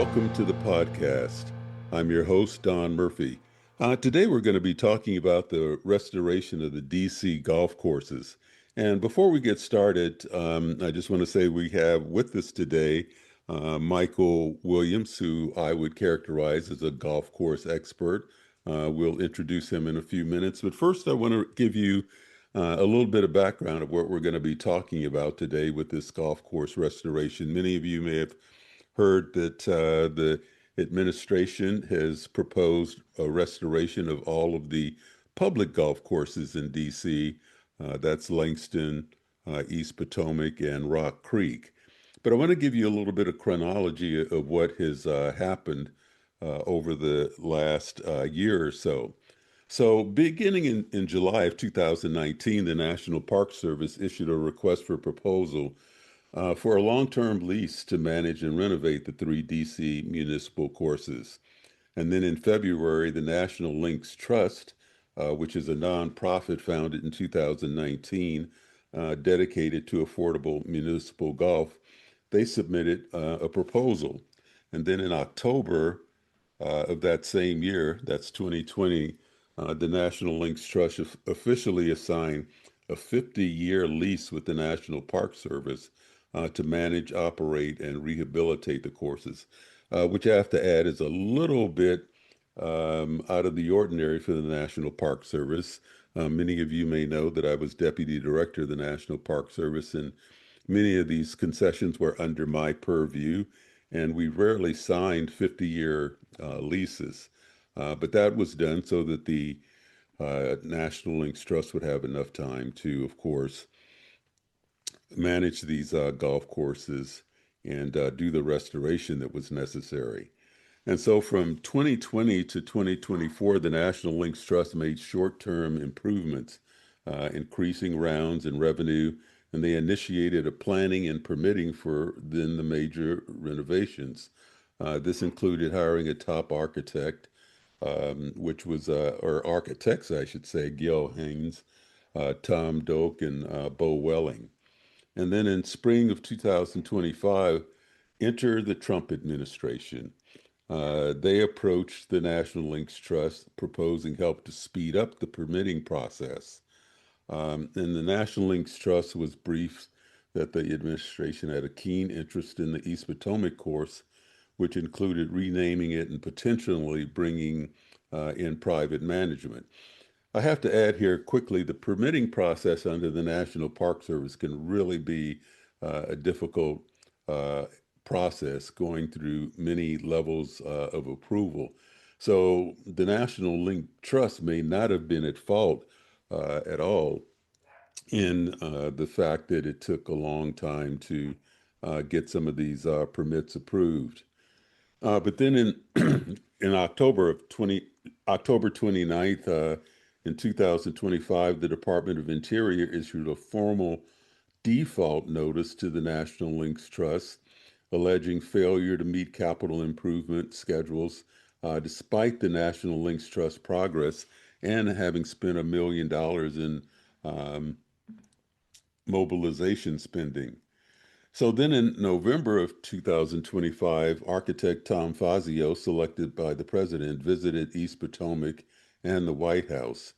welcome to the podcast. I'm your host, Don Murphy. Today we're going to be talking about the restoration of the DC golf courses. And before we get started, I just want to say we have with us today Michael Williams, who I would characterize as a golf course expert. We'll introduce him in a few minutes. But first, I want to give you a little bit of background of what we're going to be talking about today with this golf course restoration. Many of you may have heard that the administration has proposed a restoration of all of the public golf courses in DC. That's Langston, East Potomac, and Rock Creek. But I want to give you a little bit of chronology of what has happened over the last year or so. So, beginning in July of 2019, the National Park Service issued a request for proposal for a long-term lease to manage and renovate the three DC municipal courses. And then in February, the National Links Trust, which is a nonprofit founded in 2019, dedicated to affordable municipal golf, they submitted a proposal. And then in October of that same year, that's 2020, the National Links Trust officially assigned a 50-year lease with the National Park Service to manage, operate, and rehabilitate the courses, which I have to add is a little bit out of the ordinary for the National Park Service. Many of you may know that I was Deputy Director of the National Park Service, and many of these concessions were under my purview, and we rarely signed 50-year leases. But that was done so that the National Links Trust would have enough time to, of course, manage these golf courses and do the restoration that was necessary. And so from 2020 to 2024, the National Links Trust made short-term improvements, increasing rounds and revenue, and they initiated a planning and permitting for then the major renovations. This included hiring a top architect, which was, or architects, I should say, Gil Haynes, Tom Doak, and Bo Welling. And then in spring of 2025, enter the Trump administration. They approached the National Links Trust proposing help to speed up the permitting process. And the National Links Trust was briefed that the administration had a keen interest in the East Potomac course, which included renaming it and potentially bringing in private management. I have to add here quickly, the permitting process under the National Park Service can really be a difficult process, going through many levels of approval. So the National Link Trust may not have been at fault at all in the fact that it took a long time to get some of these permits approved. But then in October 29th, in 2025, the Department of Interior issued a formal default notice to the National Links Trust, alleging failure to meet capital improvement schedules, despite the National Links Trust progress and having spent $1 million in mobilization spending. So then in November of 2025, architect Tom Fazio, selected by the president, visited East Potomac and the White House.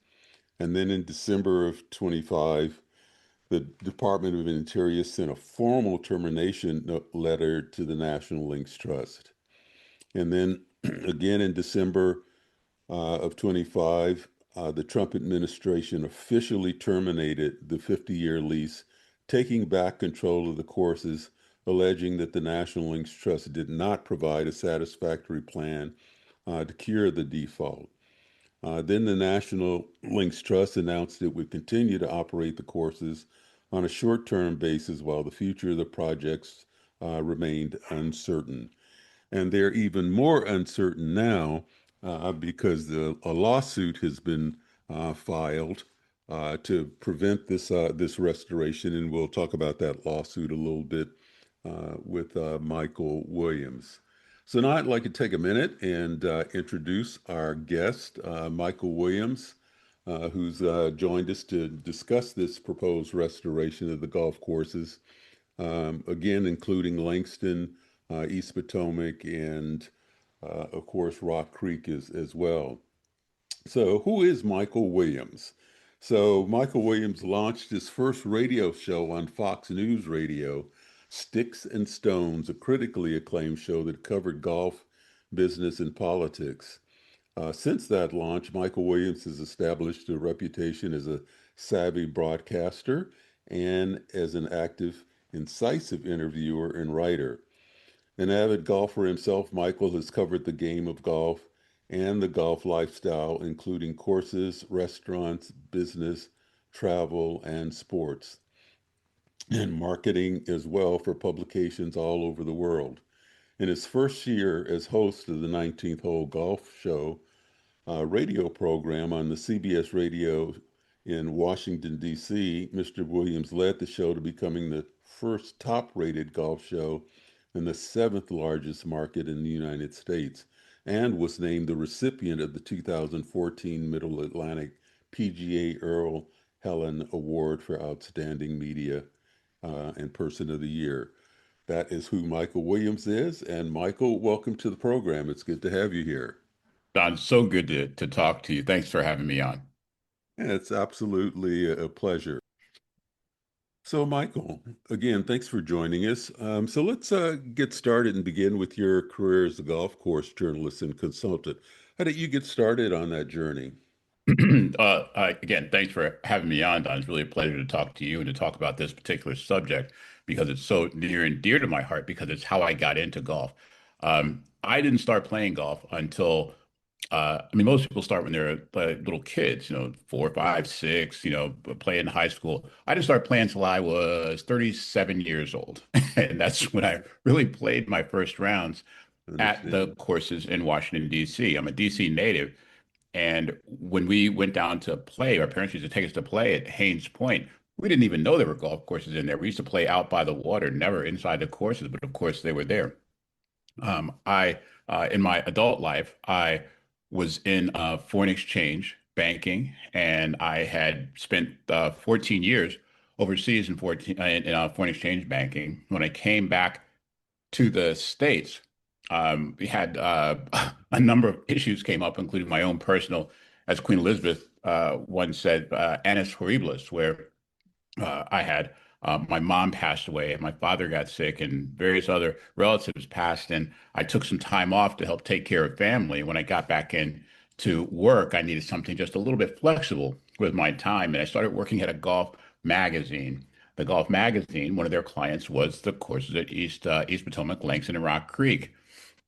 And then in December of 25, the Department of Interior sent a formal termination letter to the National Links Trust. And then again in December of 25, the Trump administration officially terminated the 50-year lease, taking back control of the courses, alleging that the National Links Trust did not provide a satisfactory plan to cure the default. Then the National Links Trust announced it would continue to operate the courses on a short-term basis while the future of the projects remained uncertain. And they're even more uncertain now because a lawsuit has been filed to prevent this restoration, and we'll talk about that lawsuit a little bit with Michael Williams. So now I'd like to take a minute and introduce our guest, Michael Williams, who's joined us to discuss this proposed restoration of the golf courses, again, including Langston, East Potomac, and of course, Rock Creek as well. So, who is Michael Williams? So, Michael Williams launched his first radio show on Fox News Radio, Sticks and Stones, a critically acclaimed show that covered golf, business, and politics. Since that launch, Michael Williams has established a reputation as a savvy broadcaster and as an active, incisive interviewer and writer. An avid golfer himself, Michael has covered the game of golf and the golf lifestyle, including courses, restaurants, business, travel, and sports, and marketing as well for publications all over the world. In his first year as host of the 19th Hole Golf Show, radio program on the CBS Radio in Washington, D.C., Mr. Williams led the show to becoming the first top rated golf show in the seventh largest market in the United States and was named the recipient of the 2014 Middle Atlantic PGA Earle Hellen Award for Outstanding Media and Person of the Year. That is who Michael Williams is. And Michael, welcome to the program. It's good to have you here. Don, so good to talk to you. Thanks for having me on. Yeah, it's absolutely a pleasure. So, Michael, again, thanks for joining us. So let's get started and begin with your career as a golf course journalist and consultant. How did you get started on that journey? Again, thanks for having me on, Don. It's really a pleasure to talk to you and to talk about this particular subject because it's so near and dear to my heart because it's how I got into golf. I didn't start playing golf until, I mean, most people start when they're little kids, 4, 5, 6, play in high school. I didn't start playing until I was 37 years old. And that's when I really played my first rounds at the Understand. courses in Washington, D.C. I'm a D.C. native. And when we went down to play, our parents used to take us to play at Haynes Point. We didn't even know there were golf courses in there. We used to play out by the water, never inside the courses, but of course they were there. In my adult life, I was in foreign exchange banking, and I had spent 14 years overseas in foreign exchange banking. When I came back to the States, we had a number of issues came up, including my own personal, as Queen Elizabeth once said, annus horribilis, where I had my mom passed away, and my father got sick, and various other relatives passed, and I took some time off to help take care of family. When I got back in to work, I needed something just a little bit flexible with my time, and I started working at a golf magazine. The golf magazine, one of their clients was the courses at East Potomac, Langston, and Rock Creek.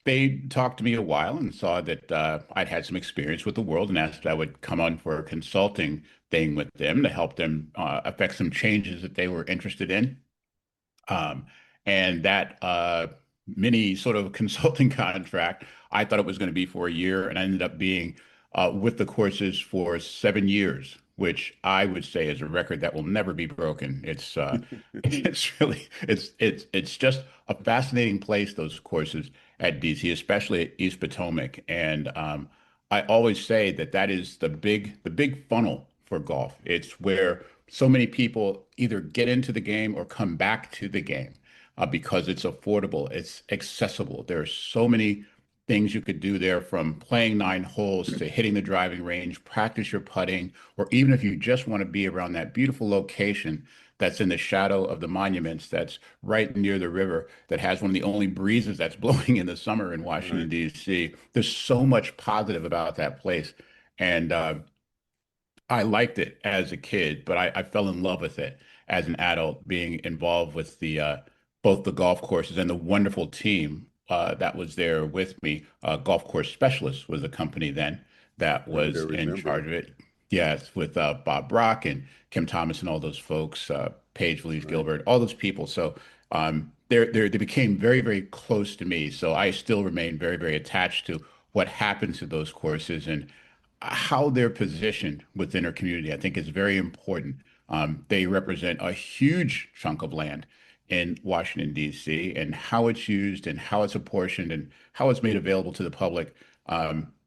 They talked to me a while and saw that I'd had some experience with the world and asked if I would come on for a consulting thing with them to help them affect some changes that they were interested in. Um, and that mini sort of consulting contract, I thought it was going to be for a year, and I ended up being with the courses for 7 years, which I would say is a record that will never be broken. It's really it's just a fascinating place, those courses at DC, especially at East Potomac, and I always say that that is the big funnel for golf. It's where so many people either get into the game or come back to the game because it's affordable, it's accessible. There are so many things you could do there, from playing 9 holes to hitting the driving range, practice your putting, or even if you just want to be around that beautiful location that's in the shadow of the monuments, that's right near the river, that has one of the only breezes that's blowing in the summer in Washington, Right. D.C. There's so much positive about that place. And I liked it as a kid, but I fell in love with it as an adult, being involved with the both the golf courses and the wonderful team that was there with me. Golf Course Specialist was the company then that Right. I was in charge remember. of it. Yes, with Bob Brock and Kim Thomas and all those folks, Paige Louise Right. Gilbert, all those people. So they became very, very close to me. So I still remain very, very attached to what happens to those courses and how they're positioned within our community. I think is very important. They represent a huge chunk of land in Washington, D.C., and how it's used and how it's apportioned and how it's made available to the public.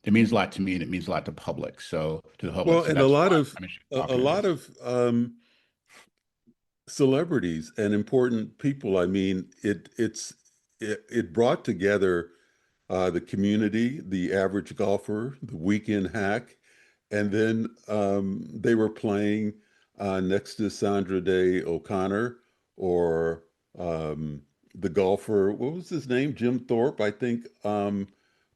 It means a lot to me and it means a lot to public. So to the public. Well, So and a that's lot why of I'm interested in a talking to lot this. of celebrities and important people. I mean, it's it brought together the community, the average golfer, the weekend hack, and then they were playing next to Sandra Day O'Connor or um, the golfer, what was his name? Jim Thorpe, I think,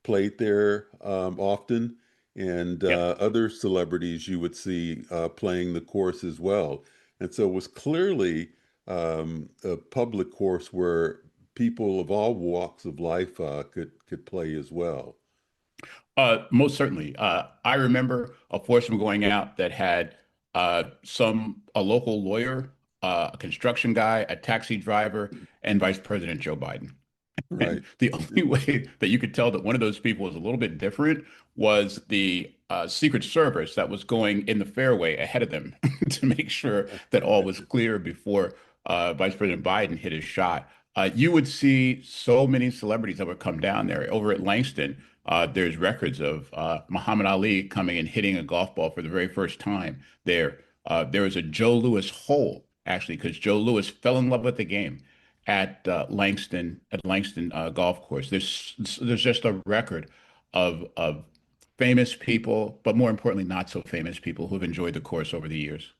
played there often, and Yeah. other celebrities you would see playing the course as well. And so it was clearly a public course where people of all walks of life could play as well. Most certainly. I remember a foursome going out that had a local lawyer, a construction guy, a taxi driver, and Vice President Joe Biden. And Right. the only way that you could tell that one of those people was a little bit different was the Secret Service that was going in the fairway ahead of them to make sure that all was clear before Vice President Biden hit his shot. You would see so many celebrities that would come down there. Over at Langston, there's records of Muhammad Ali coming and hitting a golf ball for the very first time there. There was a Joe Louis hole, actually, because Joe Louis fell in love with the game at Langston Golf Course. There's just a record of famous people, but more importantly, not so famous people who have enjoyed the course over the years.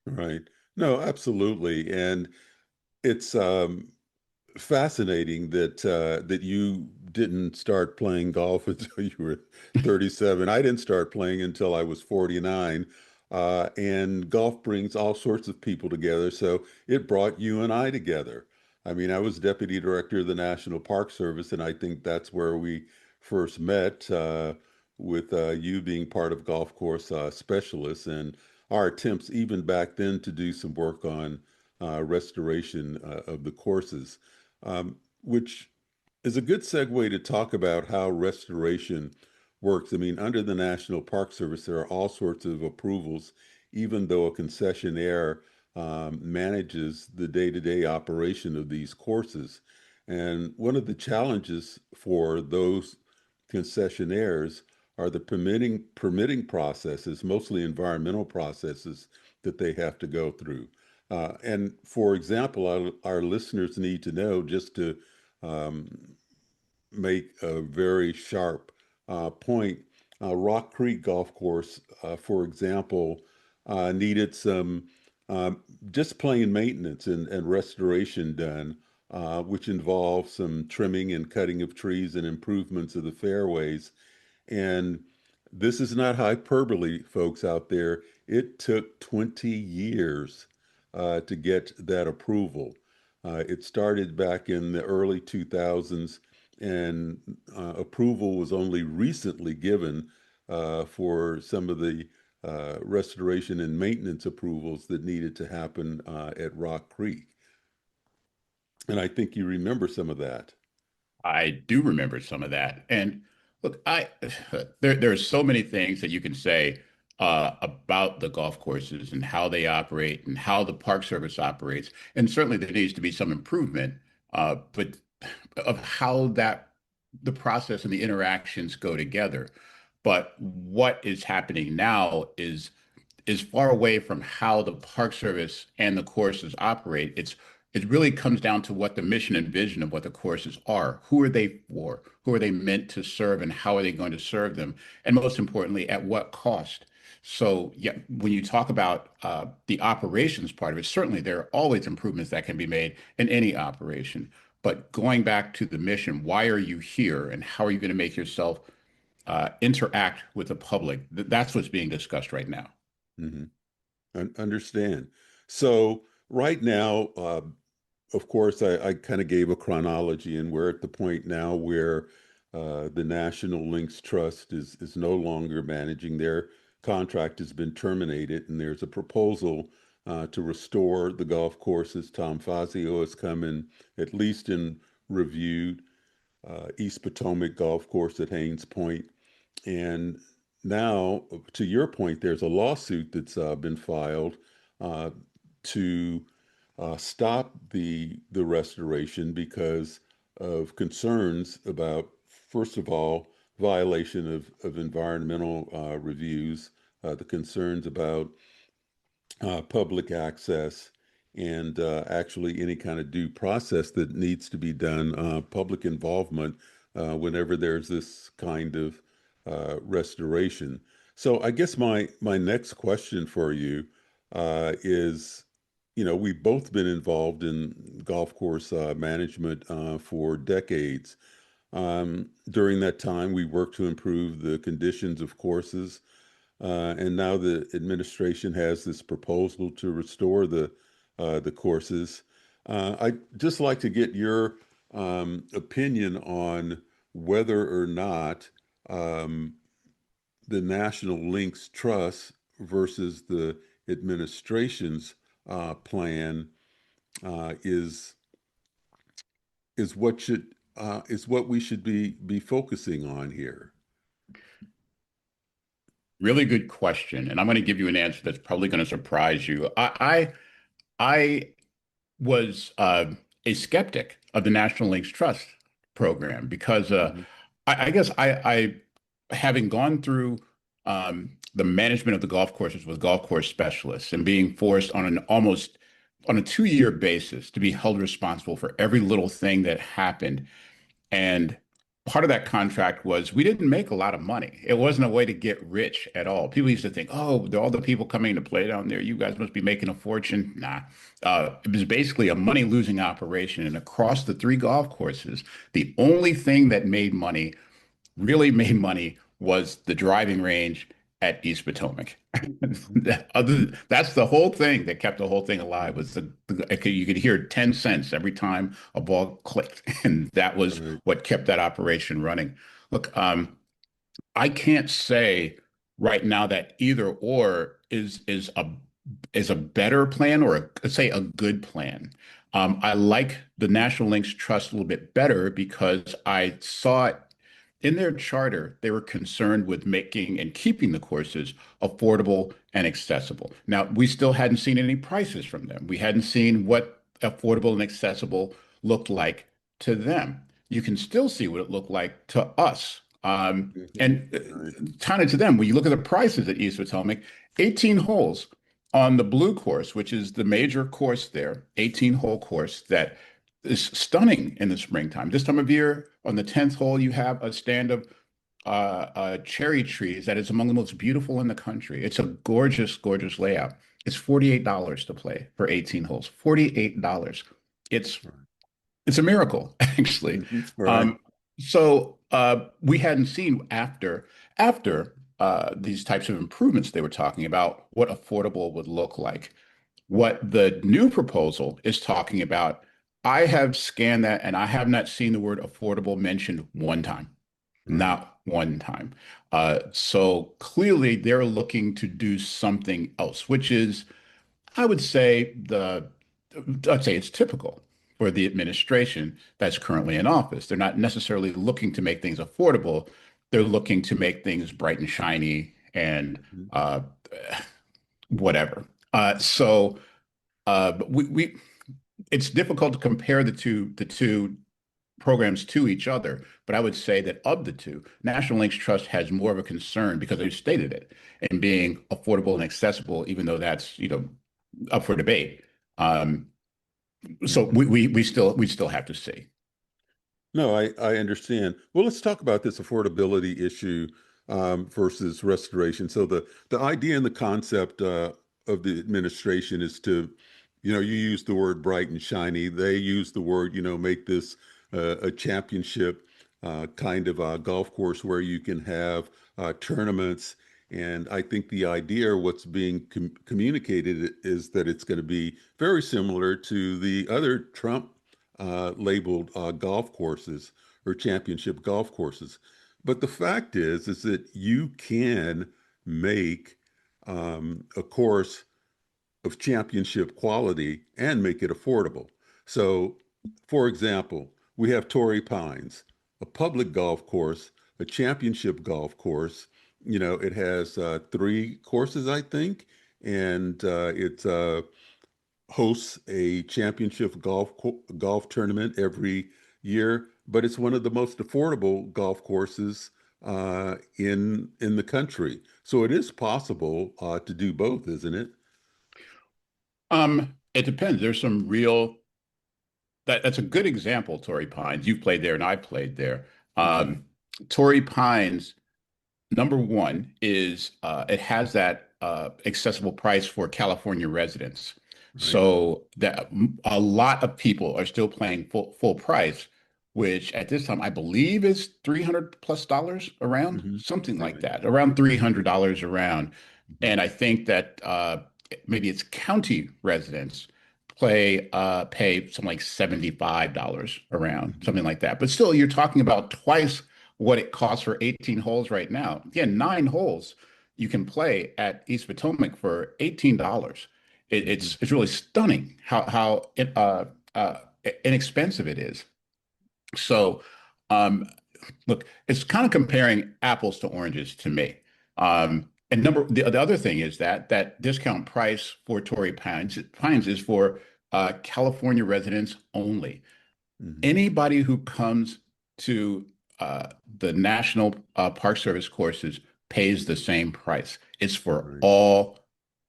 Right. No, absolutely. And it's fascinating that you didn't start playing golf until you were 37. I didn't start playing until I was 49. And golf brings all sorts of people together. So it brought you and I together. I mean, I was deputy director of the National Park Service, and I think that's where we first met, with you being part of golf course specialists and our attempts even back then to do some work on restoration of the courses, which is a good segue to talk about how restoration works. I mean, under the National Park Service, there are all sorts of approvals, even though a concessionaire manages the day-to-day operation of these courses. And one of the challenges for those concessionaires are the permitting processes, mostly environmental processes that they have to go through. And for example, our listeners need to know, just to um, make a very sharp point. Rock Creek Golf Course, for example, needed some just plain maintenance and restoration done, which involved some trimming and cutting of trees and improvements of the fairways. And this is not hyperbole, folks out there. It took 20 years to get that approval. It started back in the early 2000s, and approval was only recently given for some of the restoration and maintenance approvals that needed to happen at Rock Creek. And I think you remember some of that. I do remember some of that. And look, I there are so many things that you can say about the golf courses and how they operate and how the Park Service operates. And certainly there needs to be some improvement, but of how that the process and the interactions go together. But what is happening now is far away from how the Park Service and the courses operate. It really comes down to what the mission and vision of what the courses are. Who are they for? Who are they meant to serve, and how are they going to serve them? And most importantly, at what cost? So, yeah, when you talk about the operations part of it, certainly there are always improvements that can be made in any operation. But going back to the mission, why are you here, and how are you going to make yourself interact with the public? That's what's being discussed right now. Mhm. Understand. So right now, of course, I kind of gave a chronology, and we're at the point now where the National Links Trust is no longer managing. Their contract has been terminated, and there's a proposal to restore the golf courses. Tom Fazio has come in, at least in reviewed East Potomac Golf Course at Haynes Point. And now, to your point, there's a lawsuit that's been filed uh, to stop the restoration because of concerns about, first of all, violation of environmental reviews, the concerns about public access, and actually any kind of due process that needs to be done, public involvement whenever there's this kind of restoration. So I guess my next question for you is, we've both been involved in golf course management for decades. During that time, we worked to improve the conditions of courses, and now the administration has this proposal to restore the courses. I'd just like to get your opinion on whether or not um, the National Links Trust versus the administration's plan is is what should is what we should be focusing on here. Really good question, and I'm going to give you an answer that's probably going to surprise you. I was a skeptic of the National Links Trust program because Mhm. I guess having gone through the management of the golf courses with golf course specialists and being forced on an almost on a 2-year basis to be held responsible for every little thing that happened. And part of that contract was we didn't make a lot of money. It wasn't a way to get rich at all. People used to think, oh, all the people coming to play down there, you guys must be making a fortune. Nah. It was basically a money losing operation. And across the 3 golf courses, the only thing that made money really made money was the driving range at East Potomac. That's the whole thing that kept the whole thing alive was you could hear 10 cents every time a ball clicked, and that was Right. what kept that operation running. Look, I can't say right now that either or is a better plan or let's say a good plan. I like the National Links Trust a little bit better because I saw it in their charter. They were concerned with making and keeping the courses affordable and accessible. Now, we still hadn't seen any prices from them. We hadn't seen what affordable and accessible looked like to them. You can still see what it looked like to us. Mhm. And Right. kind of to them, when you look at the prices at East Potomac, 18 holes on the blue course, which is the major course there, 18-hole course that is stunning in the springtime. This time of year, on the 10th hole, you have a stand of cherry trees that is among the most beautiful in the country. It's a gorgeous, gorgeous layout. It's $48 to play for 18 holes. $48. It's Right. it's a miracle, actually. Mhm. Right. Um, so we hadn't seen after these types of improvements they were talking about what affordable would look like. What the new proposal is talking about, I have scanned that and I have not seen the word affordable mentioned one time, Right. not one time. So clearly they're looking to do something else, which is I would say I'd say it's typical for the administration that's currently in office. They're not necessarily looking to make things affordable. They're looking to make things bright and shiny and Mhm. whatever. But we it's difficult to compare the two programs to each other. But I would say that of the two, National Links Trust has more of a concern because they've stated it in being affordable and accessible, even though that's up for debate. Um, so Mhm. we still have to see. No, I understand. Well, let's talk about this affordability issue versus restoration. So the idea and the concept of the administration is to, you use the word bright and shiny. They use the word, make this a championship kind of golf course where you can have tournaments. And I think the idea, what's being communicated, is that it's going to be very similar to the other Trump labeled golf courses or championship golf courses. But the fact is that you can make a course of championship quality and make it affordable. So, for example, we have Torrey Pines, a public golf course, a championship golf course. It has 3 courses, I think, and it's hosts a championship golf tournament every year, but it's one of the most affordable golf courses in the country. So it is possible to do both, isn't it? It depends. There's some real that's a good example, Torrey Pines. You've played there and I played there. Hmm. Um, Torrey Pines, number one, is it has that accessible price for California residents. Right. So that a lot of people are still paying full price, which at this time I believe is $300+ around, Hmm. something like Right. that, around $300 around. Hmm. And I think that maybe it's county residents pay something like $75 around, Hmm. something like that. But still, you're talking about twice what it costs for 18 holes right now. Again, 9 holes you can play at East Potomac for $18. Hmm. It's really stunning how inexpensive it is. So, um, look, it's kind of comparing apples to oranges to me. And the other thing is that that discount price for Torrey Pines is for California residents only. Hmm. Anybody who comes to the National Park Service courses pays the same price. It's for Right.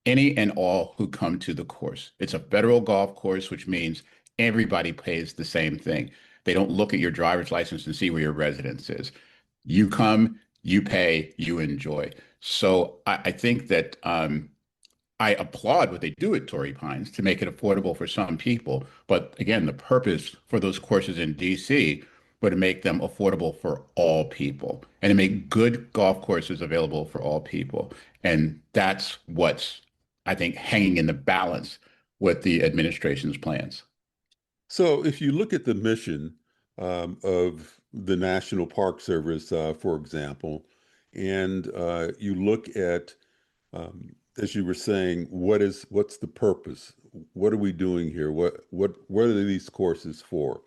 any and all who come to the course. It's a federal golf course, which means everybody pays the same thing. They don't look at your driver's license and see where your residence is. You come, you pay, you enjoy. So I think that I applaud what they do at Torrey Pines to make it affordable for some people. But again, the purpose for those courses in DC were to make them affordable for all people and to make good golf courses available for all people. And that's what's, I think, hanging in the balance with the administration's plans. So if you look at the mission of the National Park Service, for example, and you look at, as you were saying, what's the purpose? What are we doing here? What are these courses for?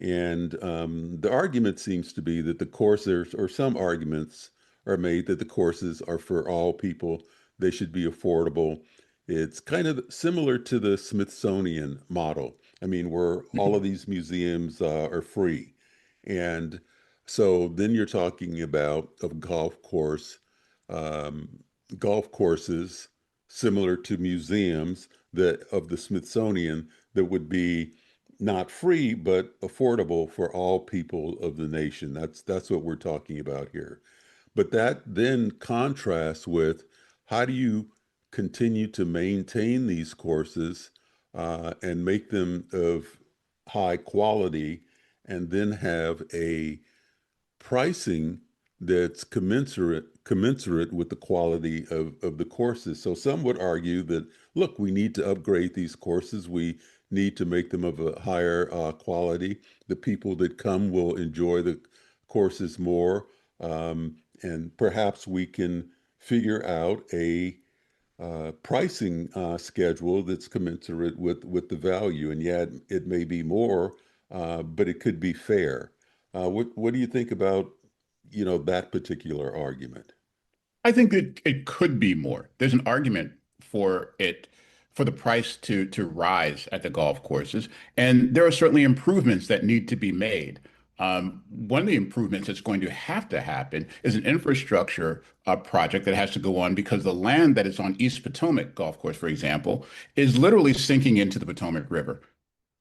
And the argument seems to be that the courses, or some arguments are made that the courses are for all people. They should be affordable. It's kind of similar to the Smithsonian model. I mean, where all of these museums are free. And so then you're talking about a um, golf courses similar to museums that of the Smithsonian that would be not free but affordable for all people of the nation. That's what we're talking about here. But that then contrasts with how do you continue to maintain these courses and make them of high quality, and then have a pricing that's commensurate with the quality of the courses. So some would argue that, look, we need to upgrade these courses. We need to make them of a higher quality. The people that come will enjoy the courses more. And perhaps we can figure out a pricing schedule that's commensurate with the value. And yet it may be more, but it could be fair. What do you think about, that particular argument? I think that it could be more. There's an argument for it, for the price to rise at the golf courses, and there are certainly improvements that need to be made. One of the improvements that's going to have to happen is an infrastructure project that has to go on because the land that is on East Potomac Golf Course, for example, is literally sinking into the Potomac River.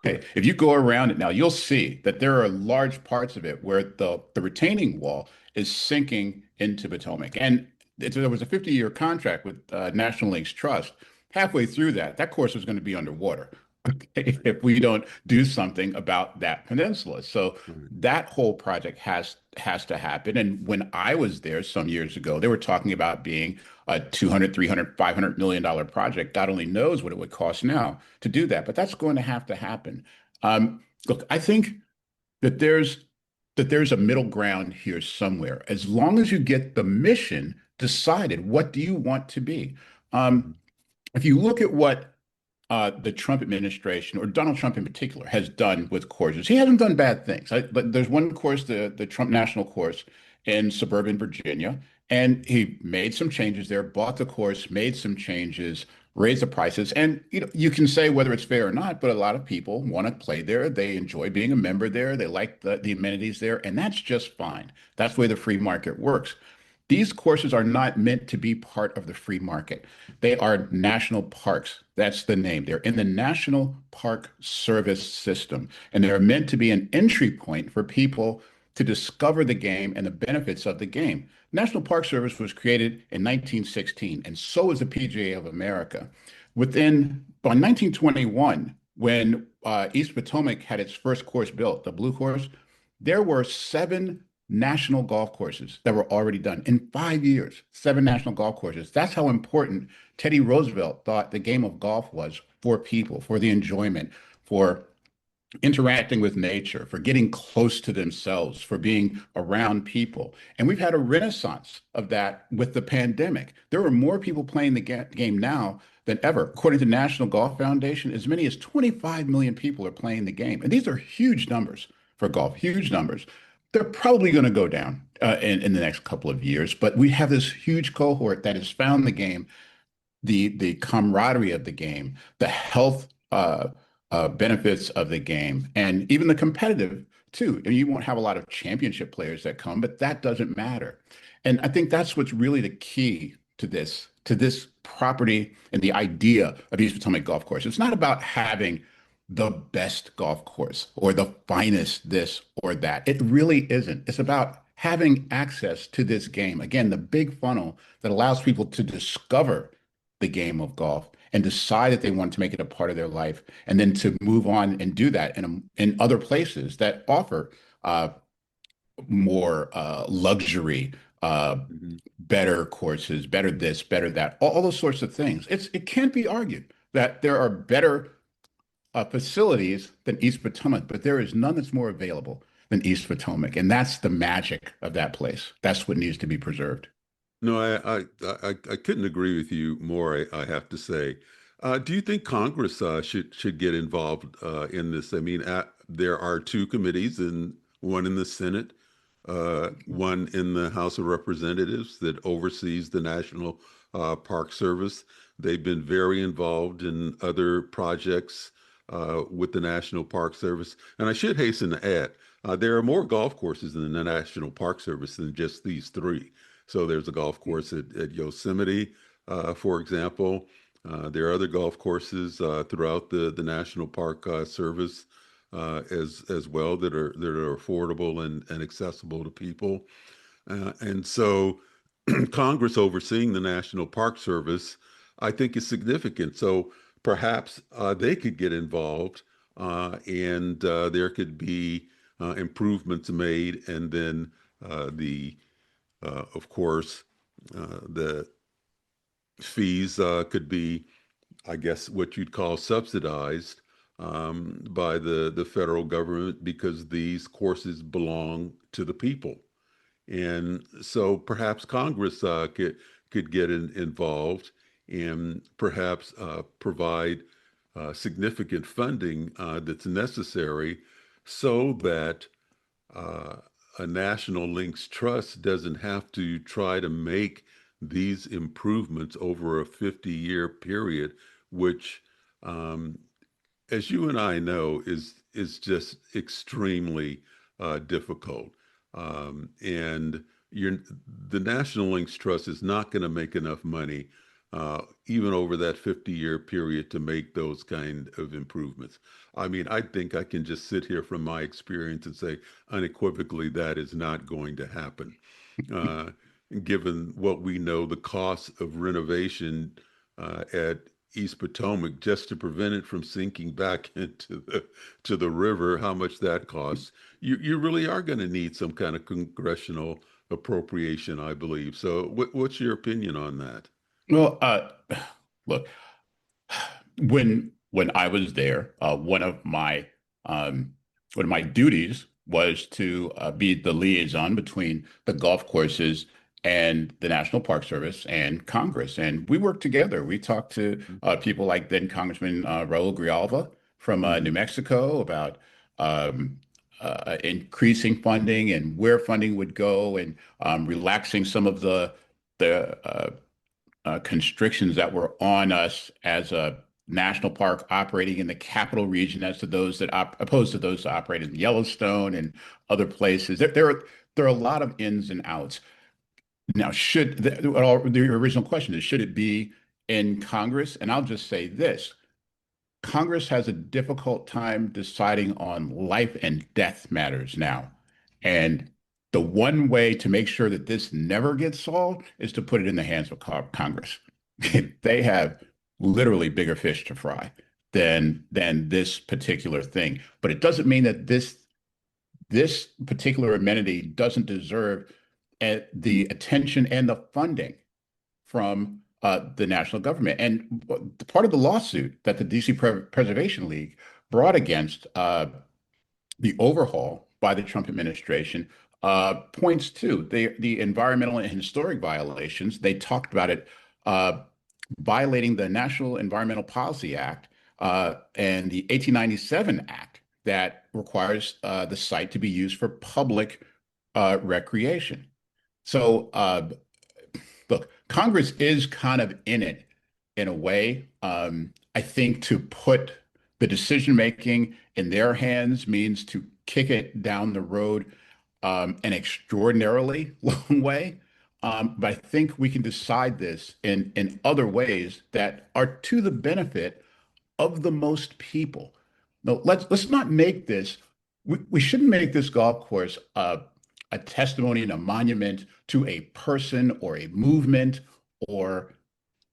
Okay, Correct. if you go around it now, you'll see that there are large parts of it where the retaining wall is sinking into Potomac. And there was a 50-year contract with National Links Trust. Halfway through that, that course was going to be underwater Right. if we don't do something about that peninsula. So Right. that whole project has to happen. And when I was there some years ago, they were talking about being a 200, 300, $500 million project. God only knows what it would cost now to do that, but that's going to have to happen. Look, I think that there's a middle ground here somewhere. As long as you get the mission decided, what do you want to be? Um, Mhm. if you look at what the Trump administration, or Donald Trump in particular, has done with courses. He hasn't done bad things. But there's one course, the Trump National Course in suburban Virginia, and he made some changes there, bought the course, made some changes, raised the prices. And you can say whether it's fair or not, but a lot of people want to play there. They enjoy being a member there. They like the amenities there, and that's just fine. That's the way the free market works. These courses are not meant to be part of the free market. They are national parks. That's the name. They're in the National Park Service system, and they're meant to be an entry point for people to discover the game and the benefits of the game. National Park Service was created in 1916, and so was the PGA of America. By 1921, when East Potomac had its first course built, the Blue Course, there were seven national golf courses that were already done in 5 years. Seven national golf courses. That's how important Teddy Roosevelt thought the game of golf was for people, for the enjoyment, for interacting with nature, for getting close to themselves, for being around people. And we've had a renaissance of that with the pandemic. There are more people playing the game now than ever. According to the National Golf Foundation, as many as 25 million people are playing the game. And these are huge numbers for golf, huge numbers. They're probably going to go down in the next couple of years, but we have this huge cohort that has found the game, the camaraderie of the game, the health benefits of the game, and even the competitive too. And you won't have a lot of championship players that come, but that doesn't matter. And I think that's what's really the key to this property and the idea of East Potomac Golf Course. It's not about having the best golf course or the finest this or that. It really isn't. It's about having access to this game. Again, the big funnel that allows people to discover the game of golf and decide that they want to make it a part of their life, and then to move on and do that in other places that offer more luxury, Mhm. better courses, better this, better that, all those sorts of things. It can't be argued that there are better facilities than East Potomac, but there is none that's more available than East Potomac, and that's the magic of that place. That's what needs to be preserved. No, I couldn't agree with you more, I have to say. Do you think Congress should get involved in this? I mean, there are two committees, and one in the Senate, one in the House of Representatives that oversees the National Park Service. They've been very involved in other projects with the National Park Service. And I should hasten to add, there are more golf courses in the National Park Service than just these three. So there's a golf course at Yosemite, for example. There are other golf courses throughout the National Park Service as well that are affordable and accessible to people. And so Congress overseeing the National Park Service, I think, is significant. So perhaps they could get involved and there could be improvements made. And then of course, the fees could be, I guess, what you'd call subsidized by the federal government because these courses belong to the people. And so perhaps Congress could get involved and perhaps provide significant funding that's necessary so that uh, a national links trust doesn't have to try to make these improvements over a 50-year period, which, um, as you and I know, is just extremely difficult. And you're, the National Links Trust is not going to make enough money, even over that 50-year period, to make those kind of improvements. I mean, I think I can just sit here from my experience and say unequivocally that is not going to happen. Uh, Given what we know, the cost of renovation at East Potomac just to prevent it from sinking back into the river, how much that costs. You really are going to need some kind of congressional appropriation, I believe. So, what's your opinion on that? Well, look, when I was there, one of my duties was to be the liaison between the golf courses and the National Park Service and Congress, and we worked together. We talked to people like then Congressman Raul Grijalva from New Hmm. Mexico about increasing funding and where funding would go, and relaxing some of the constrictions that were on us as a national park operating in the capital region as to those that opposed to those that operate in Yellowstone and other places. There are a lot of ins and outs. Now, the original question is, should it be in Congress? And I'll just say this. Congress has a difficult time deciding on life and death matters now. And the one way to make sure that this never gets solved is to put it in the hands of Congress. They have literally bigger fish to fry than this particular thing. But it doesn't mean that this particular amenity doesn't deserve the attention and the funding from the national government. And part of the lawsuit that the DC Preservation League brought against the overhaul by the Trump administration points to the environmental and historic violations. They talked about it uh, violating the National Environmental Policy Act and the 1897 Act that requires the site to be used for public recreation. So look, Congress is kind of in it in a way. I think to put the decision making in their hands means to kick it down the road an extraordinarily long way. But I think we can decide this in other ways that are to the benefit of the most people. No, let's not make this. We shouldn't make this golf course a testimony and a monument to a person or a movement or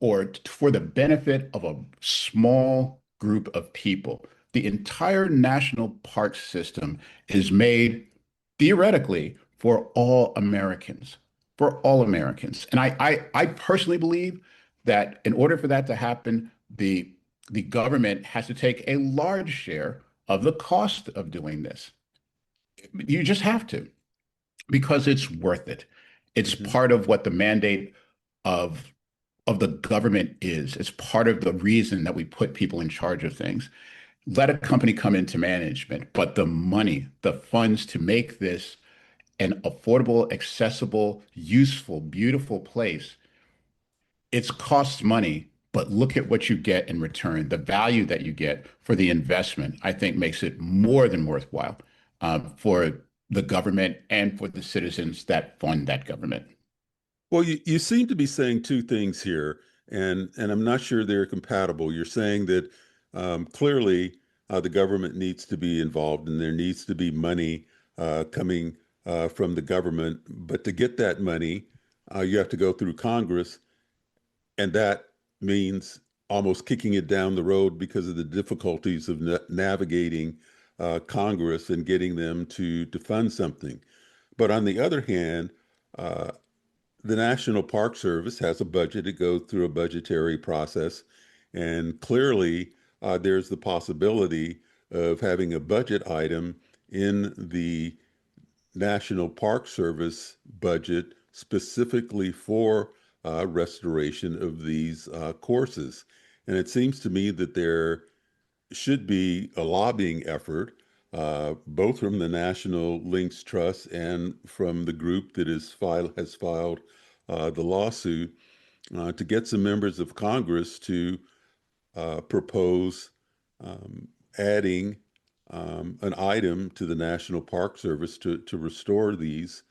for the benefit of a small group of people. The entire national park system is made theoretically for all Americans. And I personally believe that in order for that to happen, the government has to take a large share of the cost of doing this. You just have to because it's worth it. It's Mhm. part of what the mandate of of the government is. It's part of the reason that we put people in charge of things. Let a company come into management, but the money, the funds to make this an affordable, accessible, useful, beautiful place, it costs money, but look at what you get in return. The value that you get for the investment, I think, makes it more than worthwhile for the government and for the citizens that fund that government. Well, you seem to be saying two things here, and I'm not sure they're compatible. You're saying that clearly the government needs to be involved and there needs to be money coming from the government, but to get that money, you have to go through Congress, and that means almost kicking it down the road because of the difficulties of navigating Congress and getting them to fund something. But on the other hand, uh, the National Park Service has a budget. It goes through a budgetary process. And clearly, there's the possibility of having a budget item in the National Park Service budget specifically for restoration of these courses. And it seems to me that there should be a lobbying effort, both from the National Links Trust and from the group that has filed the lawsuit, to get some members of Congress to propose um, adding an item to the National Park Service to restore these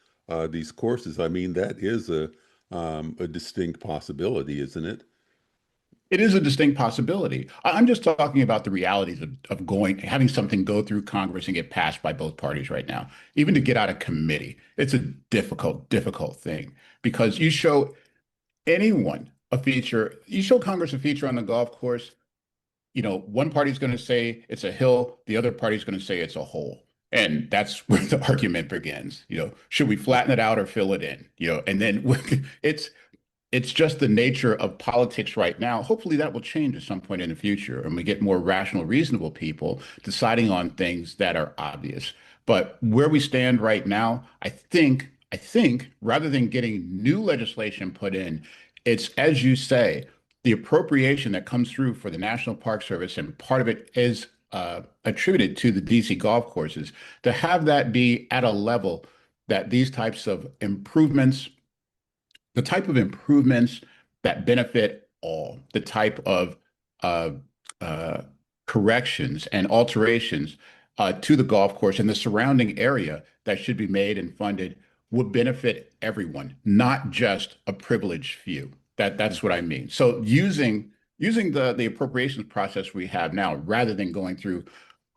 courses. I mean, that is a distinct possibility, isn't it? It is a distinct possibility. I'm just talking about the realities of having something go through Congress and get passed by both parties right now. Even to get out of committee, it's a difficult thing because you show Congress a feature on the golf course, one party's going to say it's a hill, the other party's going to say it's a hole. And that's where the argument begins. Should we flatten it out or fill it in? And then it's just the nature of politics right now. Hopefully that will change at some point in the future and we get more rational, reasonable people deciding on things that are obvious. But where we stand right now, I think rather than getting new legislation put in, it's as you say, the appropriation that comes through for the National Park Service, and part of it is attributed to the DC golf courses, to have that be at a level that these types of improvements the type of improvements that benefit all, the type of uh, uh, corrections and alterations to the golf course and the surrounding area that should be made and funded would benefit everyone, not just a privileged few. That's what I mean. So using the appropriations process we have now, rather than going through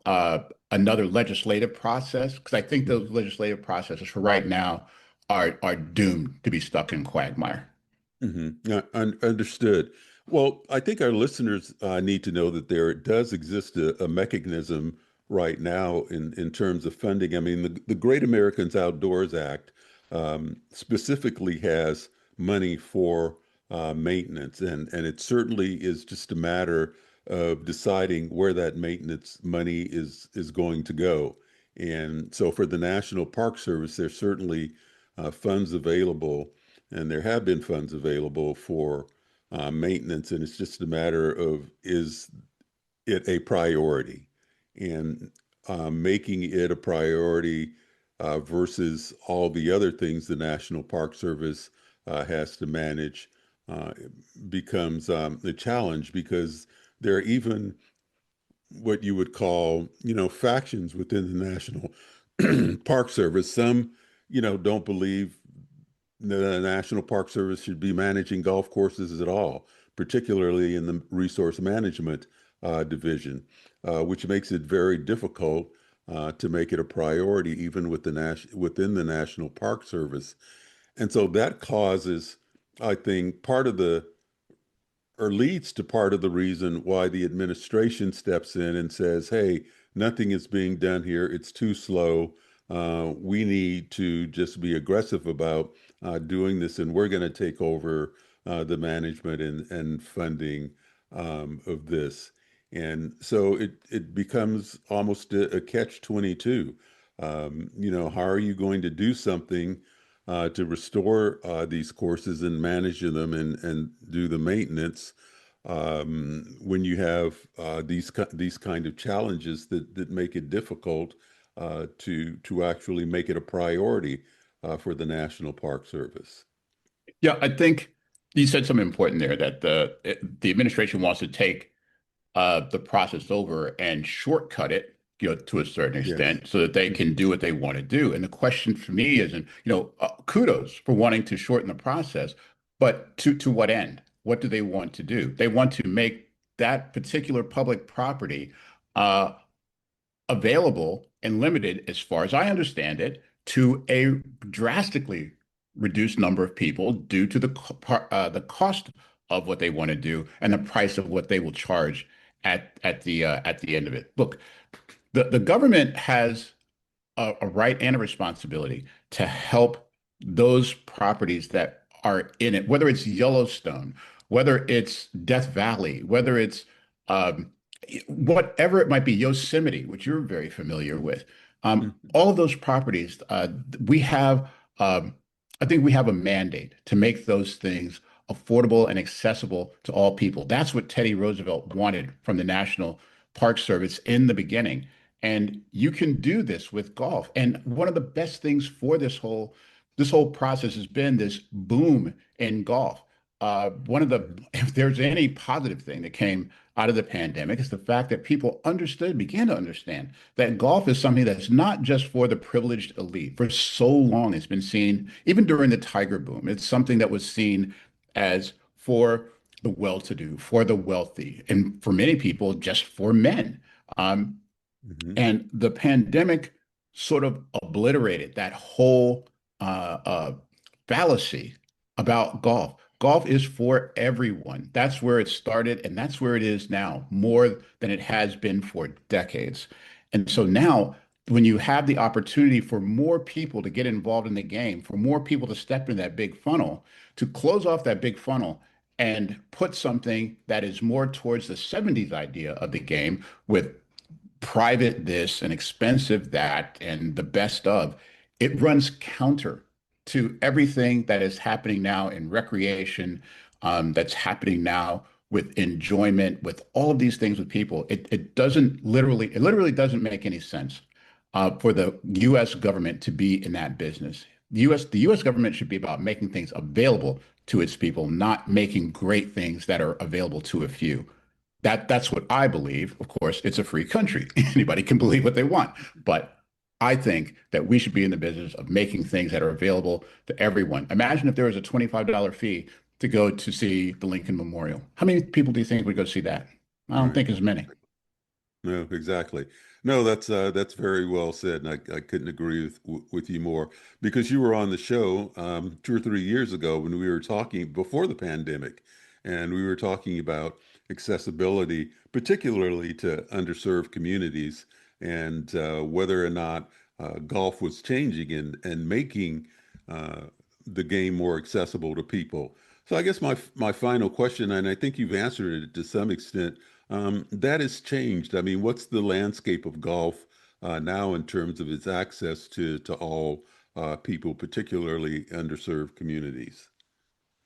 uh, another legislative process, because I think those legislative processes for right now are doomed to be stuck in quagmire. Yeah, understood. Well, I think our listeners need to know that there does exist a mechanism right now in terms of funding. I mean, the Great Americans Outdoors Act specifically has money for maintenance, and it certainly is just a matter of deciding where that maintenance money is going to go. And so for the National Park Service, there's certainly funds available, and there have been funds available for maintenance, and it's just a matter of is it a priority, and making it a priority versus all the other things the National Park Service has to manage uh, becomes a challenge because there are even what you would call, factions within the National Park Service. Some, don't believe the National Park Service should be managing golf courses at all, particularly in the resource management division, which makes it very difficult to make it a priority, even within the National Park Service. And so that causes, I think, part of the or leads to part of the reason why the administration steps in and says, hey, nothing is being done here. It's too slow. We need to just be aggressive about doing this, and we're going to take over the management and funding of this. And so it becomes almost a catch-22. How are you going to do something to restore these courses and manage them and do the maintenance when you have these kind of challenges that make it difficult to actually make it a priority for the National Park Service. Yeah, I think you said something important there that the administration wants to take the process over and shortcut it, to a certain Yes. extent, so that they can do what they want to do. And the question for me is, and kudos for wanting to shorten the process, but to what end? What do they want to do? They want to make that particular public property uh, available and limited, as far as I understand it, to a drastically reduced number of people due to the cost of what they want to do and the price of what they will charge at the end of it. Look, the government has a right and a responsibility to help those properties that are in it, whether it's Yellowstone, whether it's Death Valley, whether it's um, whatever it might be, Yosemite, which you're very familiar with. Mhm. All of those properties, we have, I think we have a mandate to make those things affordable and accessible to all people. That's what Teddy Roosevelt wanted from the National Park Service in the beginning. And you can do this with golf. And one of the best things for this whole process has been this boom in golf. One of the, if there's any positive thing that came out of the pandemic, is the fact that people began to understand that golf is something that's not just for the privileged elite. For so long, it's been seen, even during the Tiger boom, it's something that was seen as for the well-to-do, for the wealthy, and for many people, just for men. Um, Mhm. and the pandemic sort of obliterated that whole fallacy about golf. Golf is for everyone. That's where it started, and that's where it is now, more than it has been for decades. And so now, when you have the opportunity for more people to get involved in the game, for more people to step into that big funnel, to close off that big funnel and put something that is more towards the 70s idea of the game with private this and expensive that and the best of, it runs counter to everything that is happening now in recreation, that's happening now with enjoyment, with all of these things with people. It literally doesn't make any sense for the U.S. government to be in that business. The U.S. government should be about making things available to its people, not making great things that are available to a few. That's what I believe. Of course, it's a free country. Anybody can believe what they want. But I think that we should be in the business of making things that are available to everyone. Imagine if there was a $25 fee to go to see the Lincoln Memorial. How many people do you think would go see that? I don't Right. think as many. No, exactly. No, that's very well said, and I couldn't agree with you more because you were on the show 2 or 3 years ago when we were talking before the pandemic, and we were talking about accessibility, particularly to underserved communities, and whether or not golf was changing and making uh, the game more accessible to people. So I guess my final question, and I think you've answered it to some extent, that has changed. I mean, what's the landscape of golf now in terms of its access to all people, particularly underserved communities?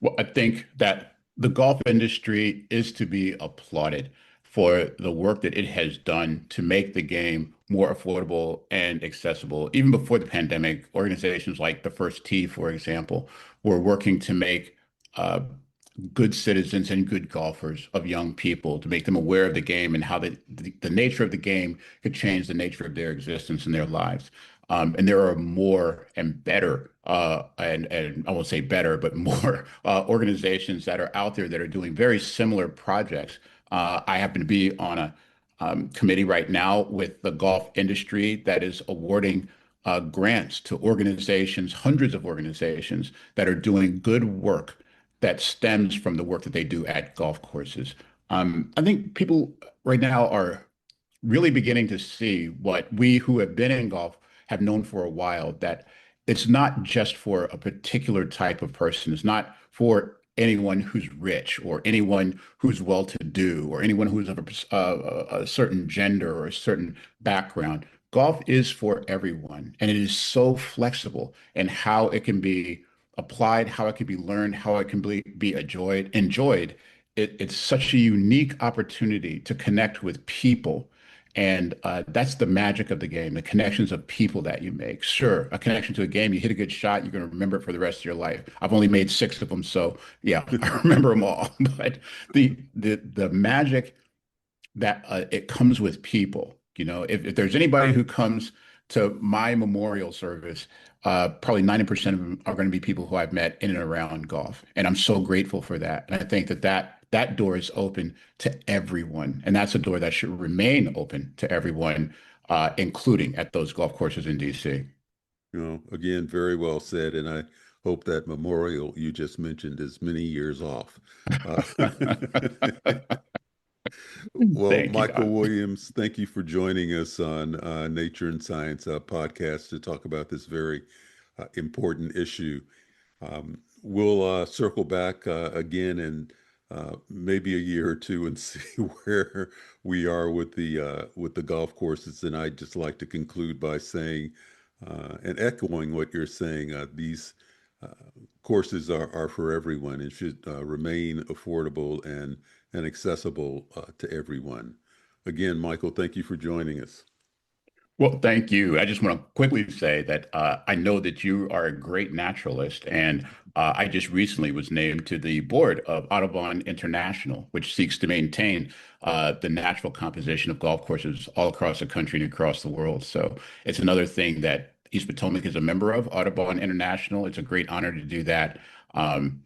Well, I think that the golf industry is to be applauded for the work that it has done to make the game more affordable and accessible. Even before the pandemic, organizations like the First Tee, for example, were working to make uh, good citizens and good golfers of young people to make them aware of the game and how the nature of the game could change the nature of their existence and their lives. And there are more and better, and I won't say better, but more organizations that are out there that are doing very similar projects. I happen to be on a committee right now with the golf industry that is awarding grants to organizations, hundreds of organizations that are doing good work that stems from the work that they do at golf courses. I think people right now are really beginning to see what we who have been in golf have known for a while, that it's not just for a particular type of person. It's not for anyone who's rich or anyone who's well-to-do or anyone who's of a certain gender or a certain background. Golf is for everyone, and it is so flexible in how it can be applied, how it can be learned, how it can be enjoyed. It's such a unique opportunity to connect with people. And that's the magic of the game, the connections of people that you make. Sure, a connection to a game, you hit a good shot, you're going to remember it for the rest of your life. I've only made six of them, so yeah, I remember them all. But the magic that it comes with people. If there's anybody who comes to my memorial service, probably 90% of them are going to be people who I've met in and around golf. And I'm so grateful for that. And I think that door is open to everyone. And that's a door that should remain open to everyone, including at those golf courses in DC. Again, very well said, and I hope that memorial you just mentioned is many years off. Uh, Well, Thank you, Michael Don. Williams, thank you for joining us on Nature and Science podcast to talk about this very important issue. We'll circle back again in maybe a year or two and see where we are with the golf courses. And I'd just like to conclude by saying and echoing what you're saying. These uh, courses are for everyone and should remain affordable and accessible to everyone. Again, Michael, thank you for joining us. Well, thank you. I just want to quickly say that I know that you are a great naturalist, and I just recently was named to the board of Audubon International, which seeks to maintain the natural composition of golf courses all across the country and across the world. So it's another thing that East Potomac is a member of, Audubon International. It's a great honor to do that. Um,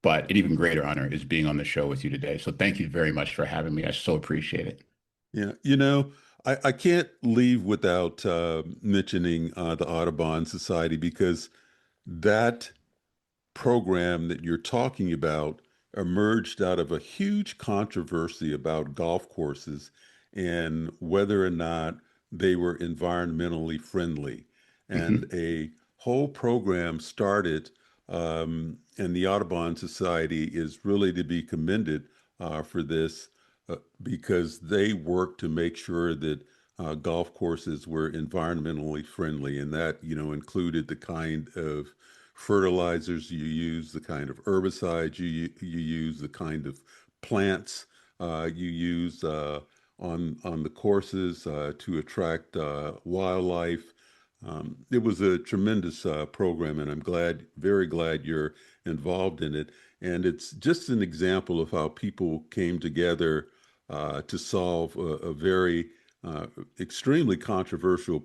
but an even greater honor is being on the show with you today. So thank you very much for having me. I so appreciate it. Yeah, I can't leave without mentioning the Audubon Society because that program that you're talking about emerged out of a huge controversy about golf courses and whether or not they were environmentally friendly. And Mhm. a whole program started, and the Audubon Society is really to be commended for this because they work to make sure that golf courses were environmentally friendly, and that included the kind of fertilizers you use, the kind of herbicides you use, the kind of plants you use on the courses to attract wildlife. It was a tremendous program, and I'm very glad you're involved in it. And it's just an example of how people came together to solve a very extremely controversial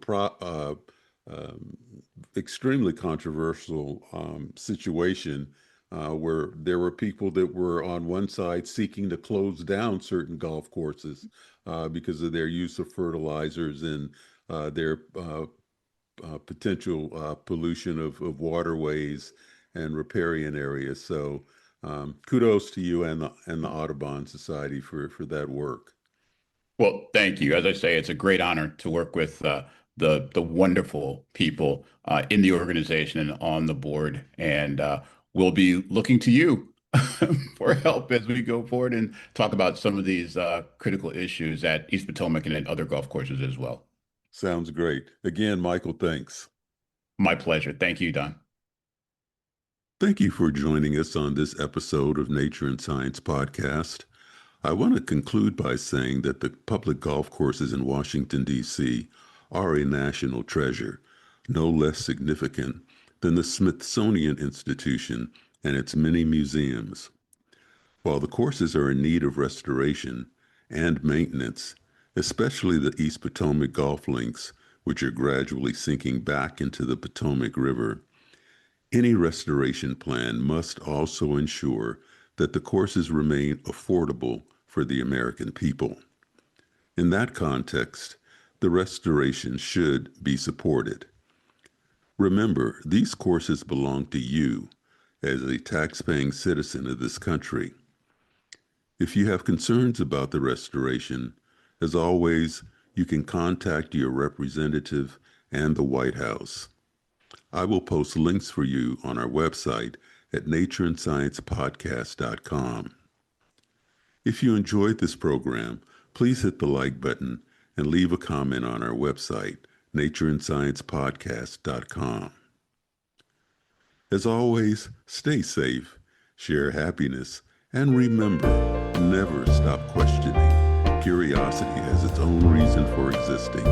um, extremely controversial situation where there were people that were on one side seeking to close down certain golf courses because of their use of fertilizers and their potential pollution of waterways and riparian areas. So kudos to you and the Audubon Society for that work. Well, thank you. As I say, it's a great honor to work with the wonderful people in the organization and on the board, and we'll be looking to you for help as we go forward and talk about some of these critical issues at East Potomac and at other golf courses as well. Sounds great. Again, Michael, thanks. My pleasure. Thank you, Don. Thank you for joining us on this episode of Nature and Science Podcast. I want to conclude by saying that the public golf courses in Washington, D.C. are a national treasure, no less significant than the Smithsonian Institution and its many museums. While the courses are in need of restoration and maintenance, especially the East Potomac golf links, which are gradually sinking back into the Potomac River, any restoration plan must also ensure that the courses remain affordable for the American people. In that context, the restoration should be supported. Remember, these courses belong to you as a tax-paying citizen of this country. If you have concerns about the restoration, as always, you can contact your representative and the White House. I will post links for you on our website at natureandsciencepodcast.com. If you enjoyed this program, please hit the like button and leave a comment on our website, natureandsciencepodcast.com. As always, stay safe, share happiness, and remember, never stop questioning. Curiosity has its own reason for existing.